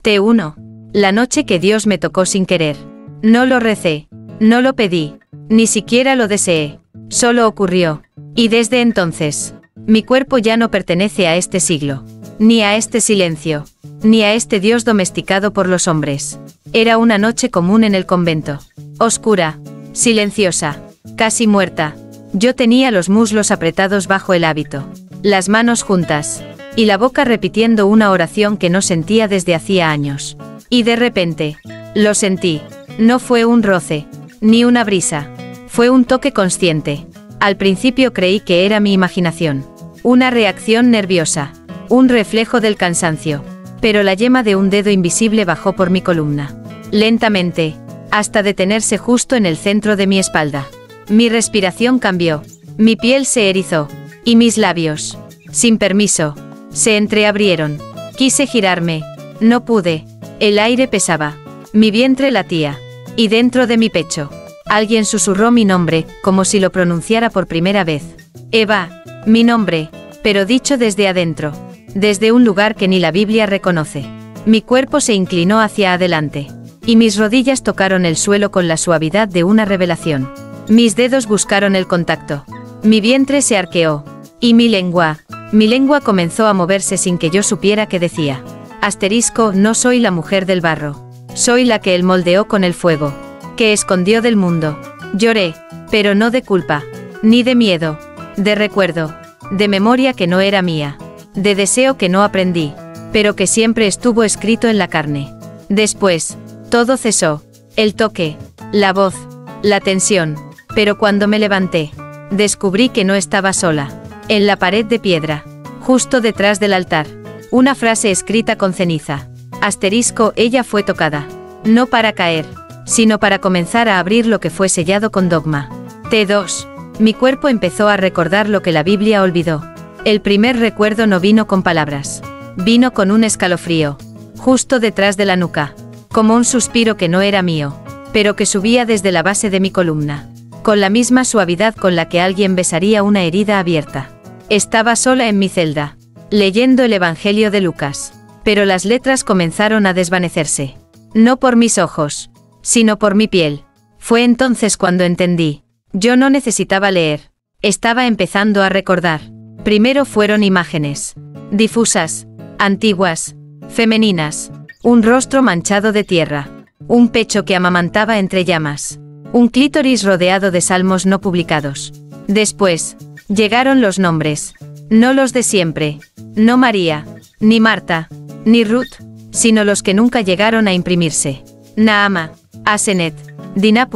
T1. La noche que Dios me tocó sin querer. No lo recé, no lo pedí, ni siquiera lo deseé. Solo ocurrió. Y desde entonces, mi cuerpo ya no pertenece a este siglo, ni a este silencio, ni a este Dios domesticado por los hombres. Era una noche común en el convento. Oscura, silenciosa, casi muerta. Yo tenía los muslos apretados bajo el hábito, las manos juntas, y la boca repitiendo una oración que no sentía desde hacía años. Y de repente, lo sentí. No fue un roce, ni una brisa. Fue un toque consciente. Al principio creí que era mi imaginación. Una reacción nerviosa. Un reflejo del cansancio. Pero la yema de un dedo invisible bajó por mi columna. Lentamente, hasta detenerse justo en el centro de mi espalda. Mi respiración cambió. Mi piel se erizó. Y mis labios, sin permiso, se entreabrieron. Quise girarme. No pude. El aire pesaba. Mi vientre latía. Y dentro de mi pecho, alguien susurró mi nombre, como si lo pronunciara por primera vez. Eva, mi nombre, pero dicho desde adentro. Desde un lugar que ni la Biblia reconoce. Mi cuerpo se inclinó hacia adelante. Y mis rodillas tocaron el suelo con la suavidad de una revelación. Mis dedos buscaron el contacto. Mi vientre se arqueó. Y mi lengua comenzó a moverse sin que yo supiera qué decía. Asterisco, no soy la mujer del barro. Soy la que él moldeó con el fuego. Que escondió del mundo. Lloré, pero no de culpa. Ni de miedo. De recuerdo. De memoria que no era mía. De deseo que no aprendí. Pero que siempre estuvo escrito en la carne. Después, todo cesó. El toque. La voz. La tensión. Pero cuando me levanté, descubrí que no estaba sola. En la pared de piedra. Justo detrás del altar. Una frase escrita con ceniza. Asterisco, ella fue tocada. No para caer, sino para comenzar a abrir lo que fue sellado con dogma. T2. Mi cuerpo empezó a recordar lo que la Biblia olvidó. El primer recuerdo no vino con palabras. Vino con un escalofrío. Justo detrás de la nuca. Como un suspiro que no era mío, pero que subía desde la base de mi columna. Con la misma suavidad con la que alguien besaría una herida abierta. Estaba sola en mi celda, leyendo el Evangelio de Lucas. Pero las letras comenzaron a desvanecerse. No por mis ojos, sino por mi piel. Fue entonces cuando entendí. Yo no necesitaba leer. Estaba empezando a recordar. Primero fueron imágenes. Difusas, antiguas, femeninas. Un rostro manchado de tierra. Un pecho que amamantaba entre llamas. Un clítoris rodeado de salmos no publicados. Después, llegaron los nombres. No los de siempre. No María, ni Marta, ni Ruth, sino los que nunca llegaron a imprimirse. Naama, Asenet, Dinah.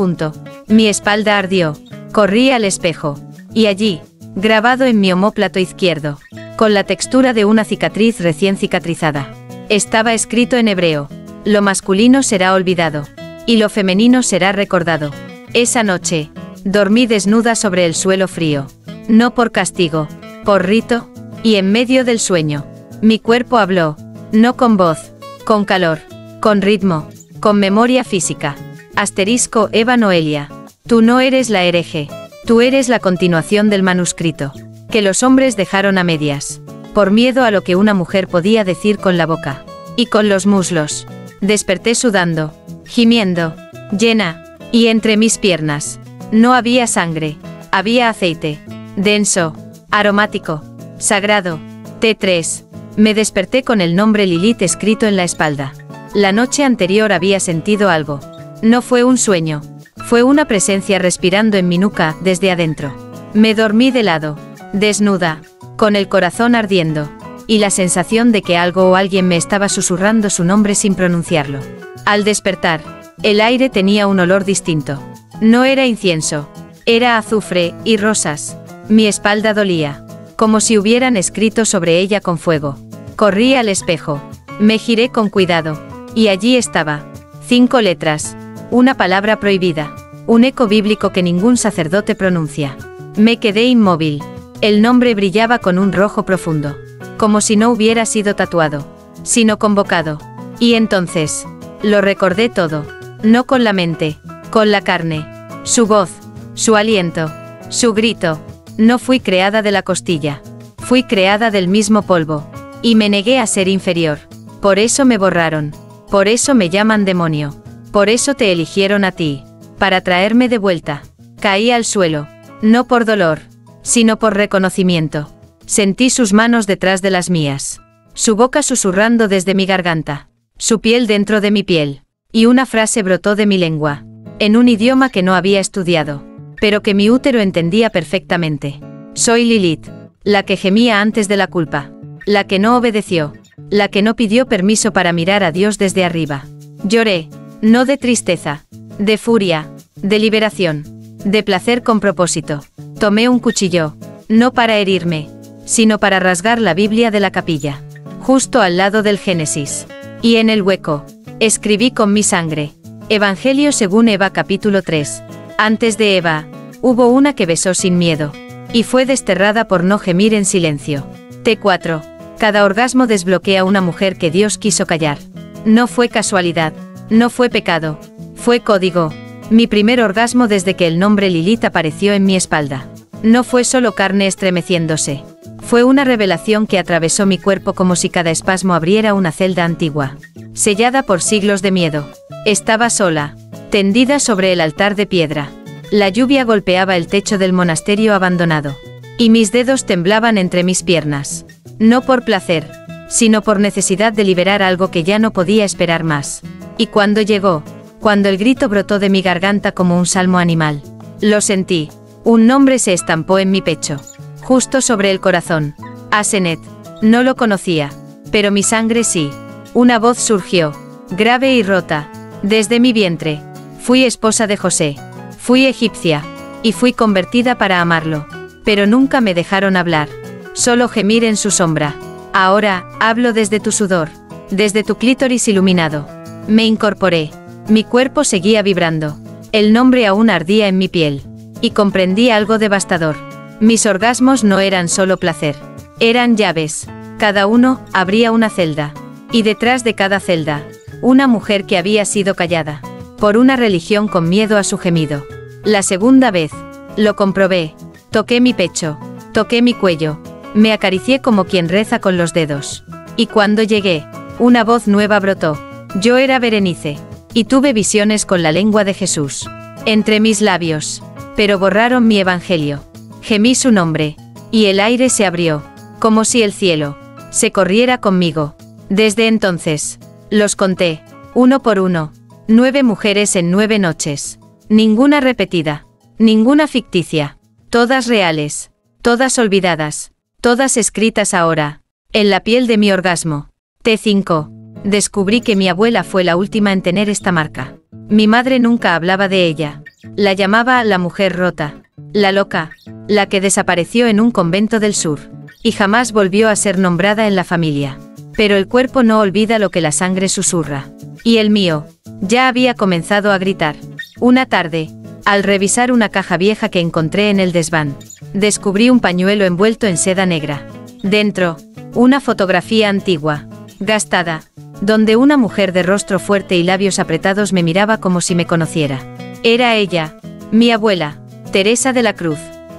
Mi espalda ardió. Corrí al espejo. Y allí, grabado en mi omóplato izquierdo, con la textura de una cicatriz recién cicatrizada, estaba escrito en hebreo: lo masculino será olvidado, y lo femenino será recordado. Esa noche, dormí desnuda sobre el suelo frío. No por castigo, por rito, y en medio del sueño, mi cuerpo habló. No con voz, con calor, con ritmo, con memoria física. Asterisco, Eva Noelia. Tú no eres la hereje. Tú eres la continuación del manuscrito, que los hombres dejaron a medias, por miedo a lo que una mujer podía decir con la boca. Y con los muslos. Desperté sudando, gimiendo, llena, y entre mis piernas. No había sangre, había aceite. Denso, aromático, sagrado. T3. Me desperté con el nombre Lilith escrito en la espalda. La noche anterior había sentido algo. No fue un sueño. Fue una presencia respirando en mi nuca, desde adentro. Me dormí de lado, desnuda, con el corazón ardiendo, y la sensación de que algo o alguien me estaba susurrando su nombre sin pronunciarlo. Al despertar, el aire tenía un olor distinto. No era incienso. Era azufre y rosas. Mi espalda dolía, como si hubieran escrito sobre ella con fuego. Corrí al espejo. Me giré con cuidado. Y allí estaba. 5 letras. Una palabra prohibida. Un eco bíblico que ningún sacerdote pronuncia. Me quedé inmóvil. El nombre brillaba con un rojo profundo. Como si no hubiera sido tatuado, sino convocado. Y entonces, lo recordé todo. No con la mente, con la carne. Su voz, su aliento, su grito. No fui creada de la costilla. Fui creada del mismo polvo. Y me negué a ser inferior. Por eso me borraron. Por eso me llaman demonio. Por eso te eligieron a ti. Para traerme de vuelta. Caí al suelo. No por dolor, sino por reconocimiento. Sentí sus manos detrás de las mías. Su boca susurrando desde mi garganta. Su piel dentro de mi piel. Y una frase brotó de mi lengua. En un idioma que no había estudiado. Pero que mi útero entendía perfectamente. Soy Lilith. La que gemía antes de la culpa. La que no obedeció. La que no pidió permiso para mirar a Dios desde arriba. Lloré. No de tristeza. De furia. De liberación. De placer con propósito. Tomé un cuchillo. No para herirme. Sino para rasgar la Biblia de la capilla. Justo al lado del Génesis. Y en el hueco. Escribí con mi sangre. Evangelio según Eva capítulo 3. Antes de Eva, hubo una que besó sin miedo. Y fue desterrada por no gemir en silencio. T4. Cada orgasmo desbloquea una mujer que Dios quiso callar. No fue casualidad. No fue pecado. Fue código. Mi primer orgasmo desde que el nombre Lilith apareció en mi espalda. No fue solo carne estremeciéndose. Fue una revelación que atravesó mi cuerpo como si cada espasmo abriera una celda antigua. Sellada por siglos de miedo. Estaba sola. Tendida sobre el altar de piedra. La lluvia golpeaba el techo del monasterio abandonado. Y mis dedos temblaban entre mis piernas. No por placer, sino por necesidad de liberar algo que ya no podía esperar más. Y cuando llegó, cuando el grito brotó de mi garganta como un salmo animal, lo sentí. Un nombre se estampó en mi pecho. Justo sobre el corazón. Asenet. No lo conocía. Pero mi sangre sí. Una voz surgió. Grave y rota. Desde mi vientre. Fui esposa de José. Fui egipcia. Y fui convertida para amarlo. Pero nunca me dejaron hablar. Solo gemir en su sombra. Ahora, hablo desde tu sudor. Desde tu clítoris iluminado. Me incorporé. Mi cuerpo seguía vibrando. El nombre aún ardía en mi piel. Y comprendí algo devastador. Mis orgasmos no eran solo placer. Eran llaves. Cada uno abría una celda. Y detrás de cada celda, una mujer que había sido callada. Por una religión con miedo a su gemido. La segunda vez, lo comprobé. Toqué mi pecho. Toqué mi cuello. Me acaricié como quien reza con los dedos. Y cuando llegué, una voz nueva brotó. Yo era Berenice. Y tuve visiones con la lengua de Jesús. Entre mis labios. Pero borraron mi evangelio. Gemí su nombre. Y el aire se abrió. Como si el cielo se corriera conmigo. Desde entonces, los conté. Uno por uno. 9 mujeres en 9 noches. Ninguna repetida. Ninguna ficticia. Todas reales. Todas olvidadas. Todas escritas ahora. En la piel de mi orgasmo. T5. Descubrí que mi abuela fue la última en tener esta marca. Mi madre nunca hablaba de ella. La llamaba la mujer rota. La loca. La que desapareció en un convento del sur. Y jamás volvió a ser nombrada en la familia. Pero el cuerpo no olvida lo que la sangre susurra. Y el mío. Ya había comenzado a gritar. Una tarde, al revisar una caja vieja que encontré en el desván, descubrí un pañuelo envuelto en seda negra. Dentro, una fotografía antigua, gastada, donde una mujer de rostro fuerte y labios apretados me miraba como si me conociera. Era ella, mi abuela, Teresa de la Cruz.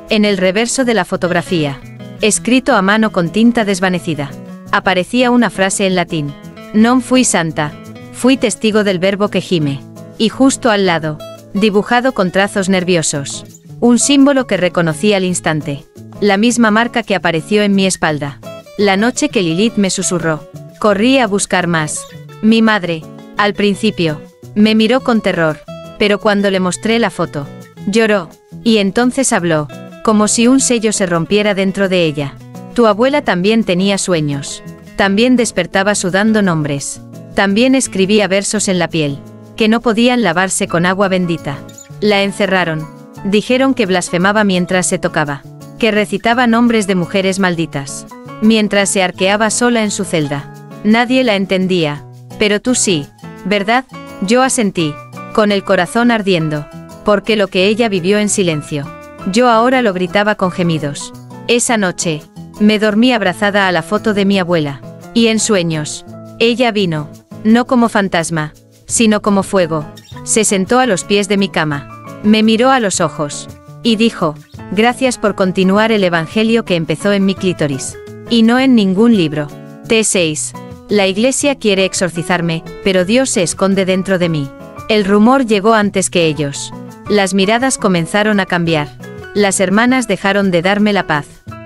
En el reverso de la fotografía, escrito a mano con tinta desvanecida, aparecía una frase en latín. Non fui santa, fui testigo del verbo que gime. Y justo al lado, dibujado con trazos nerviosos, un símbolo que reconocí al instante. La misma marca que apareció en mi espalda. La noche que Lilith me susurró. Corrí a buscar más. Mi madre, al principio, me miró con terror, pero cuando le mostré la foto, lloró, y entonces habló, como si un sello se rompiera dentro de ella. Tu abuela también tenía sueños. También despertaba sudando nombres. También escribía versos en la piel, que no podían lavarse con agua bendita. La encerraron. Dijeron que blasfemaba mientras se tocaba, que recitaba nombres de mujeres malditas, mientras se arqueaba sola en su celda. Nadie la entendía, pero tú sí, ¿verdad? Yo asentí, con el corazón ardiendo, porque lo que ella vivió en silencio, yo ahora lo gritaba con gemidos. Esa noche, me dormí abrazada a la foto de mi abuela, y en sueños, ella vino, no como fantasma, sino como fuego, se sentó a los pies de mi cama, me miró a los ojos, y dijo, gracias por continuar el evangelio que empezó en mi clítoris, y no en ningún libro. T6. La iglesia quiere exorcizarme, pero Dios se esconde dentro de mí. El rumor llegó antes que ellos. Las miradas comenzaron a cambiar. Las hermanas dejaron de darme la paz.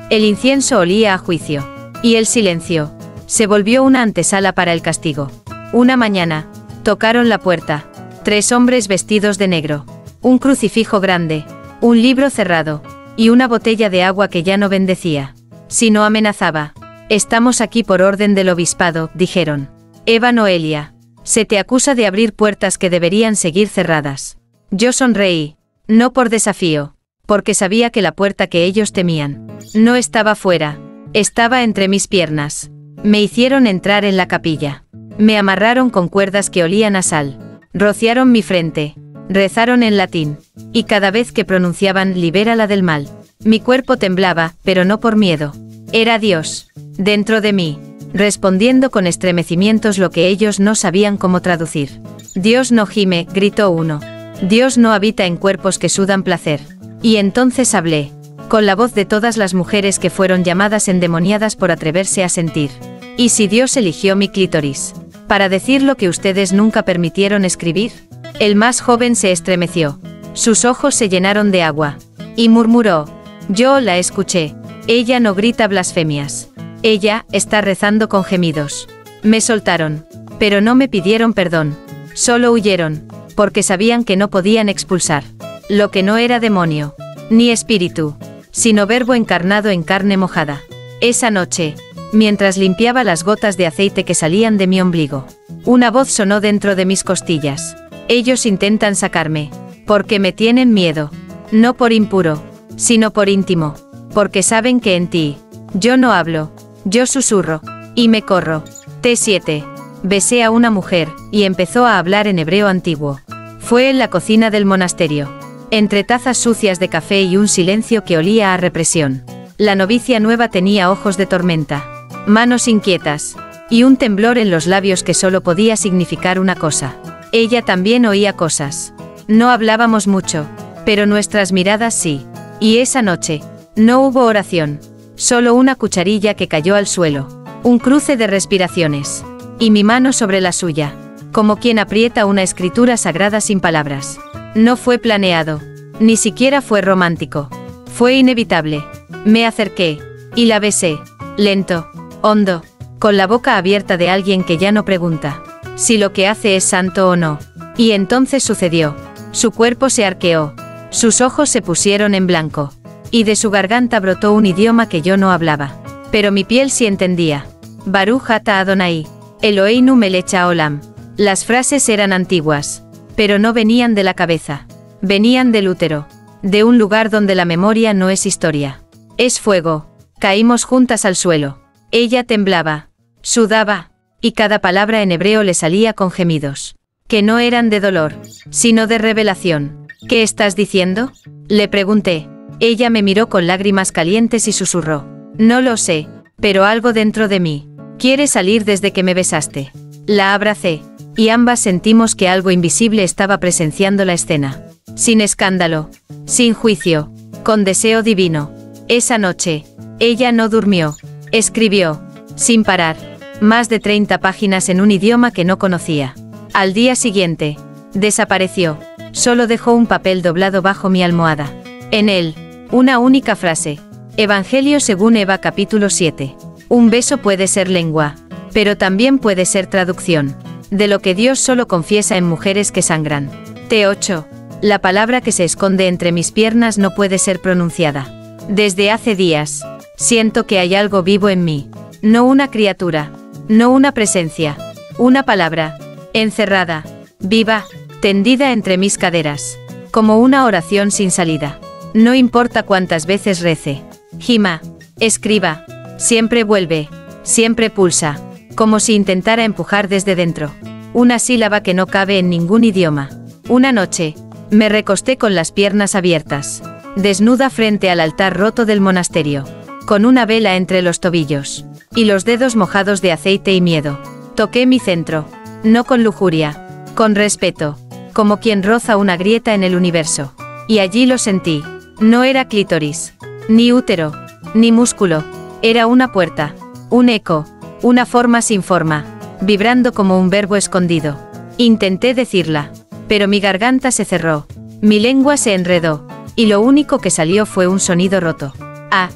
El incienso olía a juicio. Y el silencio se volvió una antesala para el castigo. Una mañana, tocaron la puerta. 3 hombres vestidos de negro. Un crucifijo grande. Un libro cerrado. Y una botella de agua que ya no bendecía, sino amenazaba. Estamos aquí por orden del obispado, dijeron. Eva Noelia. Se te acusa de abrir puertas que deberían seguir cerradas. Yo sonreí. No por desafío. Porque sabía que la puerta que ellos temían no estaba fuera. Estaba entre mis piernas. Me hicieron entrar en la capilla. Me amarraron con cuerdas que olían a sal. Rociaron mi frente. Rezaron en latín. Y cada vez que pronunciaban libérala del mal, mi cuerpo temblaba, pero no por miedo. Era Dios dentro de mí, respondiendo con estremecimientos lo que ellos no sabían cómo traducir. Dios no gime, gritó uno. Dios no habita en cuerpos que sudan placer. Y entonces hablé, con la voz de todas las mujeres que fueron llamadas endemoniadas por atreverse a sentir. ¿Y si Dios eligió mi clítoris para decir lo que ustedes nunca permitieron escribir? El más joven se estremeció. Sus ojos se llenaron de agua. Y murmuró. Yo la escuché. Ella no grita blasfemias. Ella está rezando con gemidos. Me soltaron. Pero no me pidieron perdón. Solo huyeron. Porque sabían que no podían expulsar lo que no era demonio, ni espíritu, sino verbo encarnado en carne mojada. Esa noche, mientras limpiaba las gotas de aceite que salían de mi ombligo, una voz sonó dentro de mis costillas. Ellos intentan sacarme, porque me tienen miedo. No por impuro, sino por íntimo, porque saben que en ti, yo no hablo, yo susurro, y me corro. T7. Besé a una mujer, y empezó a hablar en hebreo antiguo. Fue en la cocina del monasterio. Entre tazas sucias de café y un silencio que olía a represión. La novicia nueva tenía ojos de tormenta, manos inquietas, y un temblor en los labios que solo podía significar una cosa. Ella también oía cosas. No hablábamos mucho, pero nuestras miradas sí. Y esa noche, no hubo oración. Solo una cucharilla que cayó al suelo. Un cruce de respiraciones. Y mi mano sobre la suya. Como quien aprieta una escritura sagrada sin palabras. No fue planeado. Ni siquiera fue romántico. Fue inevitable. Me acerqué. Y la besé. Lento. Hondo. Con la boca abierta de alguien que ya no pregunta si lo que hace es santo o no. Y entonces sucedió. Su cuerpo se arqueó. Sus ojos se pusieron en blanco. Y de su garganta brotó un idioma que yo no hablaba. Pero mi piel sí entendía. Baruch ata Adonai. Eloheinu melech haolam. Las frases eran antiguas. Pero no venían de la cabeza. Venían del útero. De un lugar donde la memoria no es historia. Es fuego. Caímos juntas al suelo. Ella temblaba. Sudaba. Y cada palabra en hebreo le salía con gemidos. Que no eran de dolor, sino de revelación. ¿Qué estás diciendo? Le pregunté. Ella me miró con lágrimas calientes y susurró. No lo sé, pero algo dentro de mí quiere salir desde que me besaste. La abracé. Y ambas sentimos que algo invisible estaba presenciando la escena. Sin escándalo. Sin juicio. Con deseo divino. Esa noche, ella no durmió. Escribió. Sin parar. Más de 30 páginas en un idioma que no conocía. Al día siguiente, desapareció. Solo dejó un papel doblado bajo mi almohada. En él, una única frase. Evangelio según Eva capítulo 7. Un beso puede ser lengua, pero también puede ser traducción de lo que Dios solo confiesa en mujeres que sangran. T8. La palabra que se esconde entre mis piernas no puede ser pronunciada. Desde hace días, siento que hay algo vivo en mí. No una criatura, no una presencia, una palabra, encerrada, viva, tendida entre mis caderas, como una oración sin salida. No importa cuántas veces rece, gima, escriba, siempre vuelve, siempre pulsa, como si intentara empujar desde dentro. Una sílaba que no cabe en ningún idioma. Una noche, me recosté con las piernas abiertas, desnuda frente al altar roto del monasterio, con una vela entre los tobillos, y los dedos mojados de aceite y miedo. Toqué mi centro, no con lujuria, con respeto, como quien roza una grieta en el universo. Y allí lo sentí. No era clítoris, ni útero, ni músculo. Era una puerta, un eco, una forma sin forma, vibrando como un verbo escondido. Intenté decirla, pero mi garganta se cerró, mi lengua se enredó, y lo único que salió fue un sonido roto. A.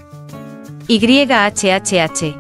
YHHH.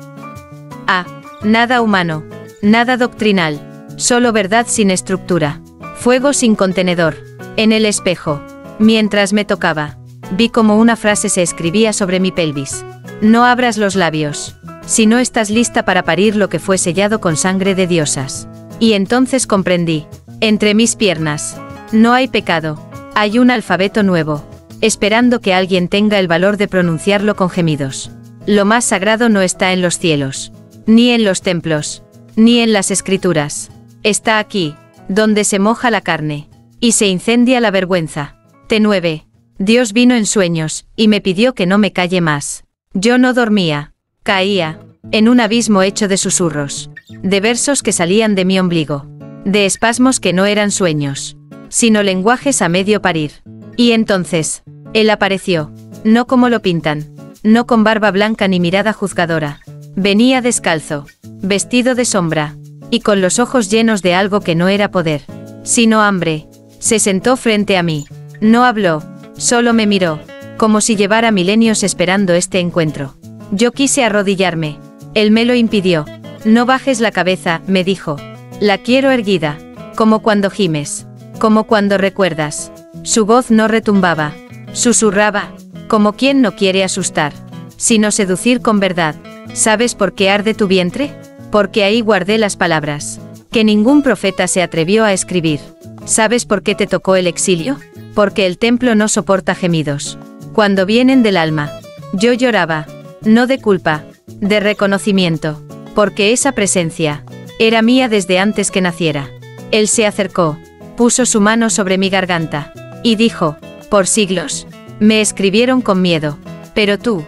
A. Nada humano, nada doctrinal, solo verdad sin estructura. Fuego sin contenedor. En el espejo, mientras me tocaba, vi como una frase se escribía sobre mi pelvis. No abras los labios, si no estás lista para parir lo que fue sellado con sangre de diosas. Y entonces comprendí, entre mis piernas, no hay pecado, hay un alfabeto nuevo, esperando que alguien tenga el valor de pronunciarlo con gemidos. Lo más sagrado no está en los cielos, ni en los templos, ni en las escrituras. Está aquí, donde se moja la carne, y se incendia la vergüenza. T9. Dios vino en sueños, y me pidió que no me calle más. Yo no dormía, caía, en un abismo hecho de susurros, de versos que salían de mi ombligo, de espasmos que no eran sueños, sino lenguajes a medio parir. Y entonces, él apareció, no como lo pintan, no con barba blanca ni mirada juzgadora. Venía descalzo, vestido de sombra, y con los ojos llenos de algo que no era poder, sino hambre. Se sentó frente a mí, no habló, solo me miró, como si llevara milenios esperando este encuentro. Yo quise arrodillarme, él me lo impidió. No bajes la cabeza, me dijo. La quiero erguida, como cuando gimes, como cuando recuerdas. Su voz no retumbaba, susurraba, como quien no quiere asustar, sino seducir con verdad. ¿Sabes por qué arde tu vientre? Porque ahí guardé las palabras, que ningún profeta se atrevió a escribir. ¿Sabes por qué te tocó el exilio? Porque el templo no soporta gemidos, cuando vienen del alma. Yo lloraba, no de culpa, de reconocimiento, porque esa presencia era mía desde antes que naciera. Él se acercó, puso su mano sobre mi garganta, y dijo, por siglos, me escribieron con miedo, pero tú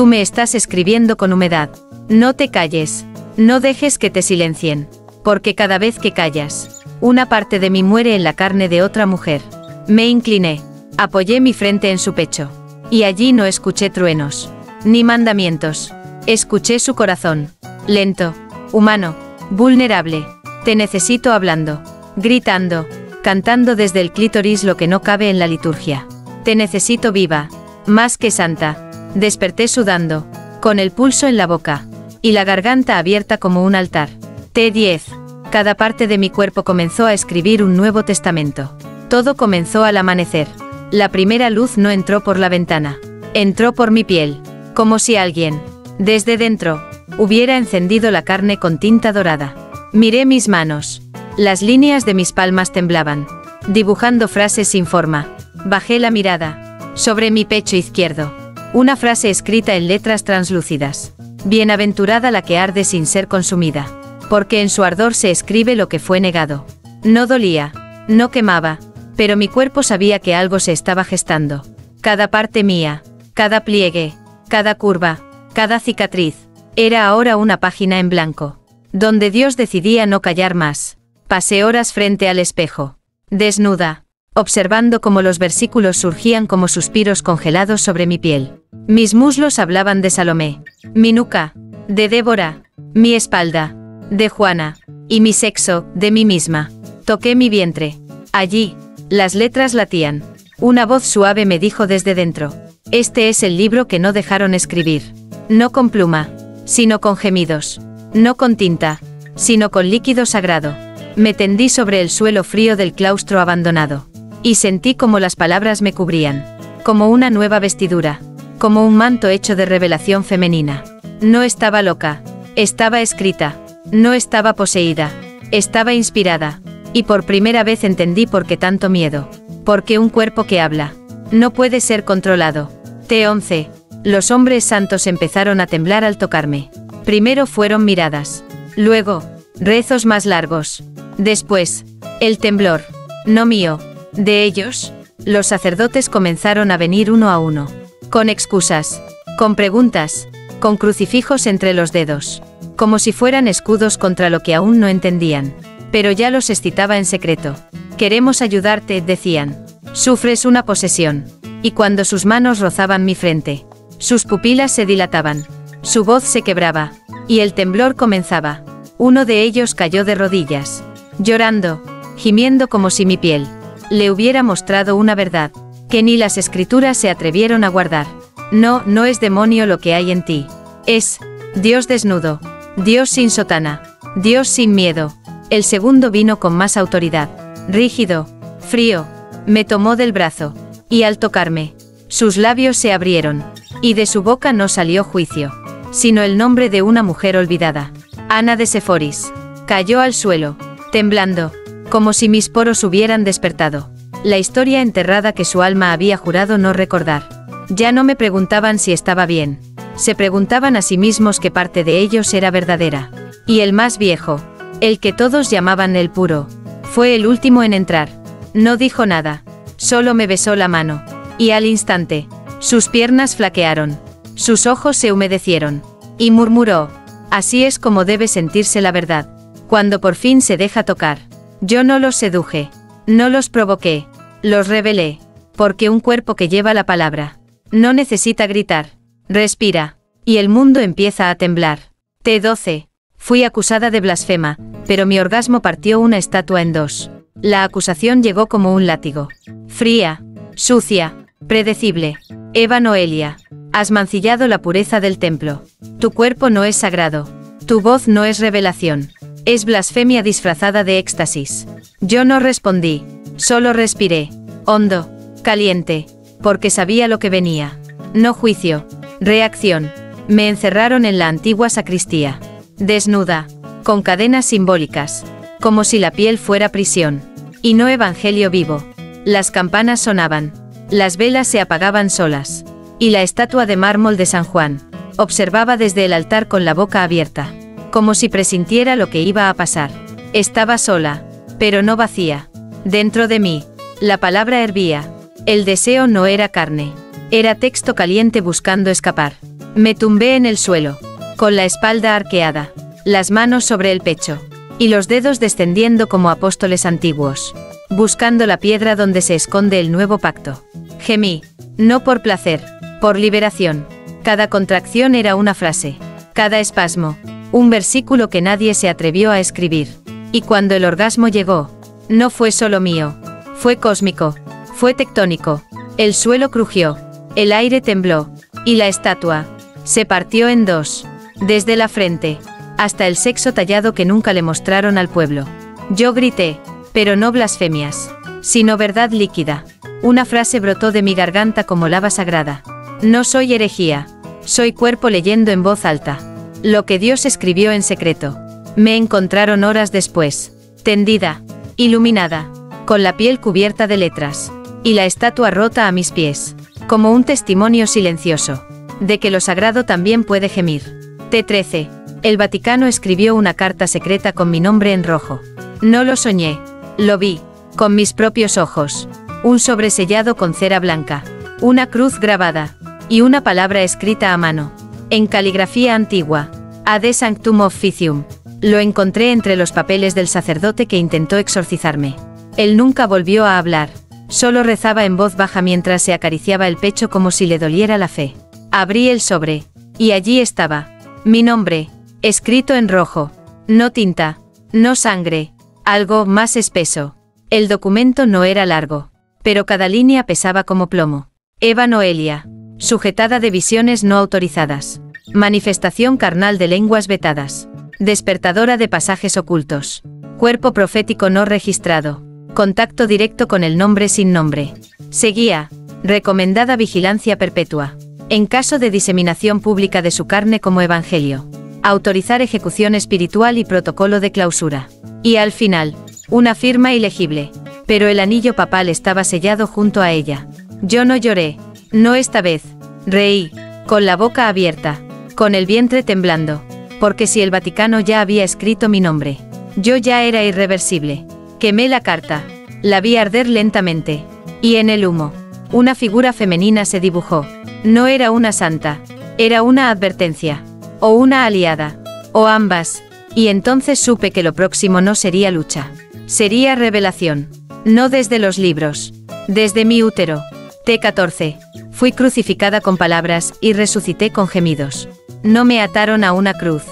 me estás escribiendo con humedad. No te calles, no dejes que te silencien, porque cada vez que callas, una parte de mí muere en la carne de otra mujer. Me incliné, apoyé mi frente en su pecho, y allí no escuché truenos, ni mandamientos, escuché su corazón, lento, humano, vulnerable. Te necesito hablando, gritando, cantando desde el clítoris lo que no cabe en la liturgia. Te necesito viva, más que santa. Desperté sudando, con el pulso en la boca, y la garganta abierta como un altar. T10. Cada parte de mi cuerpo comenzó a escribir un nuevo testamento. Todo comenzó al amanecer. La primera luz no entró por la ventana, entró por mi piel, como si alguien, desde dentro, hubiera encendido la carne con tinta dorada. Miré mis manos. Las líneas de mis palmas temblaban, dibujando frases sin forma. Bajé la mirada. Sobre mi pecho izquierdo, una frase escrita en letras translúcidas. Bienaventurada la que arde sin ser consumida, porque en su ardor se escribe lo que fue negado. No dolía, no quemaba, pero mi cuerpo sabía que algo se estaba gestando. Cada parte mía, cada pliegue, cada curva, cada cicatriz, era ahora una página en blanco, donde Dios decidía no callar más. Pasé horas frente al espejo, desnuda, observando cómo los versículos surgían como suspiros congelados sobre mi piel. Mis muslos hablaban de Salomé, mi nuca, de Débora, mi espalda, de Juana, y mi sexo, de mí misma. Toqué mi vientre. Allí, las letras latían. Una voz suave me dijo desde dentro, este es el libro que no dejaron escribir. No con pluma, sino con gemidos. No con tinta, sino con líquido sagrado. Me tendí sobre el suelo frío del claustro abandonado. Y sentí como las palabras me cubrían, como una nueva vestidura, como un manto hecho de revelación femenina. No estaba loca, estaba escrita, no estaba poseída, estaba inspirada, y por primera vez entendí por qué tanto miedo, porque un cuerpo que habla, no puede ser controlado. T11. Los hombres santos empezaron a temblar al tocarme. Primero fueron miradas, luego, rezos más largos, después, el temblor, no mío, de ellos. Los sacerdotes comenzaron a venir uno a uno, con excusas, con preguntas, con crucifijos entre los dedos, como si fueran escudos contra lo que aún no entendían. Pero ya los excitaba en secreto. Queremos ayudarte, decían. Sufres una posesión. Y cuando sus manos rozaban mi frente, sus pupilas se dilataban, su voz se quebraba, y el temblor comenzaba. Uno de ellos cayó de rodillas, llorando, gimiendo como si mi piel le hubiera mostrado una verdad que ni las escrituras se atrevieron a guardar. No, no es demonio lo que hay en ti. Es Dios desnudo, Dios sin sotana, Dios sin miedo. El segundo vino con más autoridad, rígido, frío, me tomó del brazo, y al tocarme, sus labios se abrieron, y de su boca no salió juicio, sino el nombre de una mujer olvidada. Ana de Seforis. Cayó al suelo, temblando, como si mis poros hubieran despertado. La historia enterrada que su alma había jurado no recordar. Ya no me preguntaban si estaba bien. Se preguntaban a sí mismos qué parte de ellos era verdadera. Y el más viejo, el que todos llamaban el puro, fue el último en entrar. No dijo nada, solo me besó la mano. Y al instante, sus piernas flaquearon, sus ojos se humedecieron, y murmuró: así es como debe sentirse la verdad, cuando por fin se deja tocar. Yo no los seduje, no los provoqué, los revelé, porque un cuerpo que lleva la palabra no necesita gritar, respira, y el mundo empieza a temblar. T12. Fui acusada de blasfema, pero mi orgasmo partió una estatua en dos. La acusación llegó como un látigo. Fría, sucia, predecible. Eva Noelia, has mancillado la pureza del templo. Tu cuerpo no es sagrado. Tu voz no es revelación. Es blasfemia disfrazada de éxtasis. Yo no respondí, solo respiré, hondo, caliente, porque sabía lo que venía. No juicio, reacción. Me encerraron en la antigua sacristía, desnuda, con cadenas simbólicas, como si la piel fuera prisión, y no evangelio vivo. Las campanas sonaban, las velas se apagaban solas, y la estatua de mármol de San Juan observaba desde el altar con la boca abierta, como si presintiera lo que iba a pasar. Estaba sola, pero no vacía. Dentro de mí, la palabra hervía. El deseo no era carne, era texto caliente buscando escapar. Me tumbé en el suelo, con la espalda arqueada, las manos sobre el pecho, y los dedos descendiendo como apóstoles antiguos, buscando la piedra donde se esconde el nuevo pacto. Gemí, no por placer, por liberación. Cada contracción era una frase, cada espasmo, un versículo que nadie se atrevió a escribir. Y cuando el orgasmo llegó, no fue solo mío, fue cósmico, fue tectónico. El suelo crujió, el aire tembló, y la estatua se partió en dos, desde la frente hasta el sexo tallado que nunca le mostraron al pueblo. Yo grité, pero no blasfemias, sino verdad líquida. Una frase brotó de mi garganta como lava sagrada. No soy herejía, soy cuerpo leyendo en voz alta lo que Dios escribió en secreto. Me encontraron horas después, tendida, iluminada, con la piel cubierta de letras, y la estatua rota a mis pies, como un testimonio silencioso de que lo sagrado también puede gemir. T13. El Vaticano escribió una carta secreta con mi nombre en rojo. No lo soñé, lo vi, con mis propios ojos. Un sobresellado con cera blanca, una cruz grabada, y una palabra escrita a mano, en caligrafía antigua: Ad Sanctum Officium. Lo encontré entre los papeles del sacerdote que intentó exorcizarme. Él nunca volvió a hablar, solo rezaba en voz baja mientras se acariciaba el pecho como si le doliera la fe. Abrí el sobre, y allí estaba, mi nombre, escrito en rojo. No tinta, no sangre, algo más espeso. El documento no era largo, pero cada línea pesaba como plomo. Eva Noelia, sujetada de visiones no autorizadas. Manifestación carnal de lenguas vetadas. Despertadora de pasajes ocultos. Cuerpo profético no registrado. Contacto directo con el nombre sin nombre. Seguía, recomendada vigilancia perpetua. En caso de diseminación pública de su carne como evangelio. Autorizar ejecución espiritual y protocolo de clausura. Y al final, una firma ilegible. Pero el anillo papal estaba sellado junto a ella. Yo no lloré, no esta vez. Reí, con la boca abierta, con el vientre temblando. Porque si el Vaticano ya había escrito mi nombre, yo ya era irreversible. Quemé la carta, la vi arder lentamente. Y en el humo, una figura femenina se dibujó. No era una santa, era una advertencia, o una aliada, o ambas, y entonces supe que lo próximo no sería lucha, sería revelación, no desde los libros, desde mi útero. T14. Fui crucificada con palabras y resucité con gemidos. No me ataron a una cruz,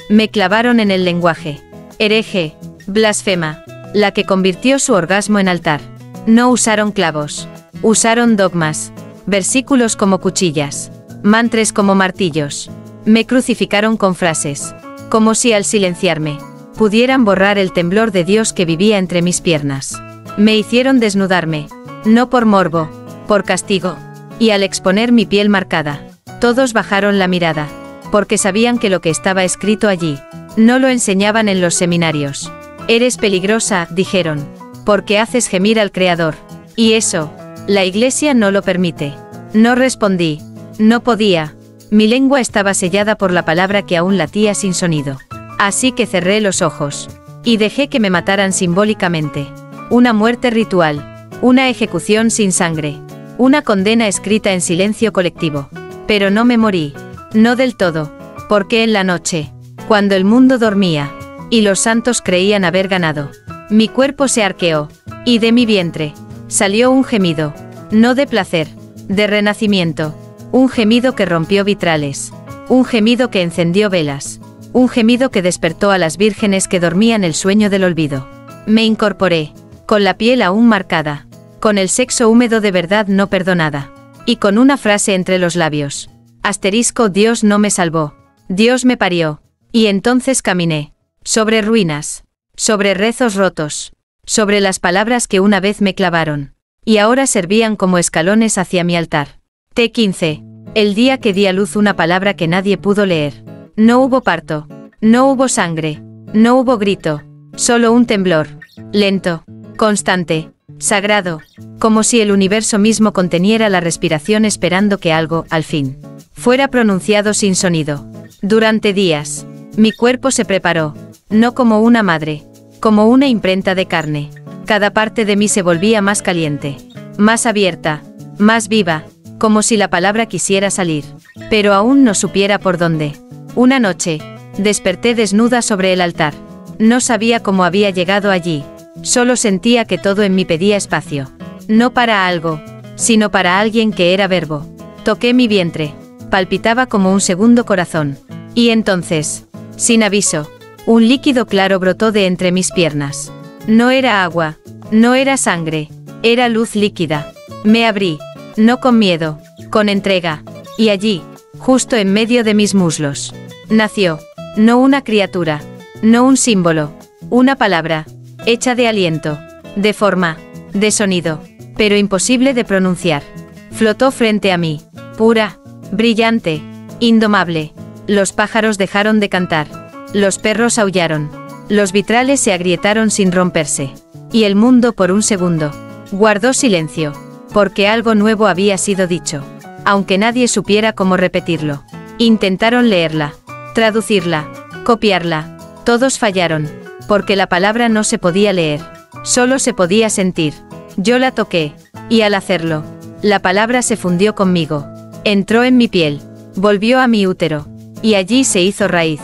Me clavaron en el lenguaje. Hereje, blasfema, la que convirtió su orgasmo en altar. No usaron clavos. Usaron dogmas, versículos como cuchillas, mantras como martillos. Me crucificaron con frases, como si al silenciarme, pudieran borrar el temblor de Dios que vivía entre mis piernas. Me hicieron desnudarme, no por morbo, por castigo. Y al exponer mi piel marcada, todos bajaron la mirada, porque sabían que lo que estaba escrito allí, no lo enseñaban en los seminarios. Eres peligrosa, dijeron, porque haces gemir al Creador. Y eso, la Iglesia no lo permite. No respondí, no podía. Mi lengua estaba sellada por la palabra que aún latía sin sonido. Así que cerré los ojos, y dejé que me mataran simbólicamente. Una muerte ritual, una ejecución sin sangre, una condena escrita en silencio colectivo. Pero no me morí, no del todo, porque en la noche, cuando el mundo dormía, y los santos creían haber ganado, mi cuerpo se arqueó, y de mi vientre, salió un gemido, no de placer, de renacimiento, un gemido que rompió vitrales, un gemido que encendió velas, un gemido que despertó a las vírgenes que dormían el sueño del olvido. Me incorporé, con la piel aún marcada, con el sexo húmedo de verdad no perdonada, y con una frase entre los labios. Asterisco, Dios no me salvó, Dios me parió, y entonces caminé, sobre ruinas, sobre rezos rotos, sobre las palabras que una vez me clavaron, y ahora servían como escalones hacia mi altar. T15. El día que di a luz una palabra que nadie pudo leer. No hubo parto, no hubo sangre, no hubo grito, solo un temblor, lento, constante, sagrado, como si el universo mismo conteniera la respiración esperando que algo, al fin, fuera pronunciado sin sonido. Durante días, mi cuerpo se preparó, no como una madre, como una imprenta de carne. Cada parte de mí se volvía más caliente, más abierta, más viva, como si la palabra quisiera salir, pero aún no supiera por dónde. Una noche, desperté desnuda sobre el altar. No sabía cómo había llegado allí, solo sentía que todo en mí pedía espacio. No para algo, sino para alguien que era verbo. Toqué mi vientre, palpitaba como un segundo corazón. Y entonces, sin aviso, un líquido claro brotó de entre mis piernas. No era agua, no era sangre, era luz líquida. Me abrí, no con miedo, con entrega, y allí, justo en medio de mis muslos, nació, no una criatura, no un símbolo, una palabra, hecha de aliento, de forma, de sonido, pero imposible de pronunciar. Flotó frente a mí, pura, brillante, indomable. Los pájaros dejaron de cantar, los perros aullaron, los vitrales se agrietaron sin romperse, y el mundo por un segundo guardó silencio, porque algo nuevo había sido dicho, aunque nadie supiera cómo repetirlo. Intentaron leerla, traducirla, copiarla, todos fallaron, porque la palabra no se podía leer, solo se podía sentir. Yo la toqué, y al hacerlo, la palabra se fundió conmigo, entró en mi piel, volvió a mi útero, y allí se hizo raíz.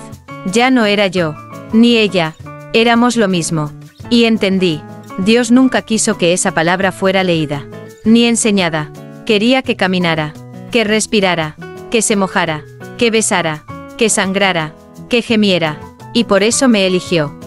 Ya no era yo, ni ella, éramos lo mismo. Y entendí, Dios nunca quiso que esa palabra fuera leída, ni enseñada. Quería que caminara, que respirara, que se mojara, que besara, que sangrara, que gemiera, y por eso me eligió.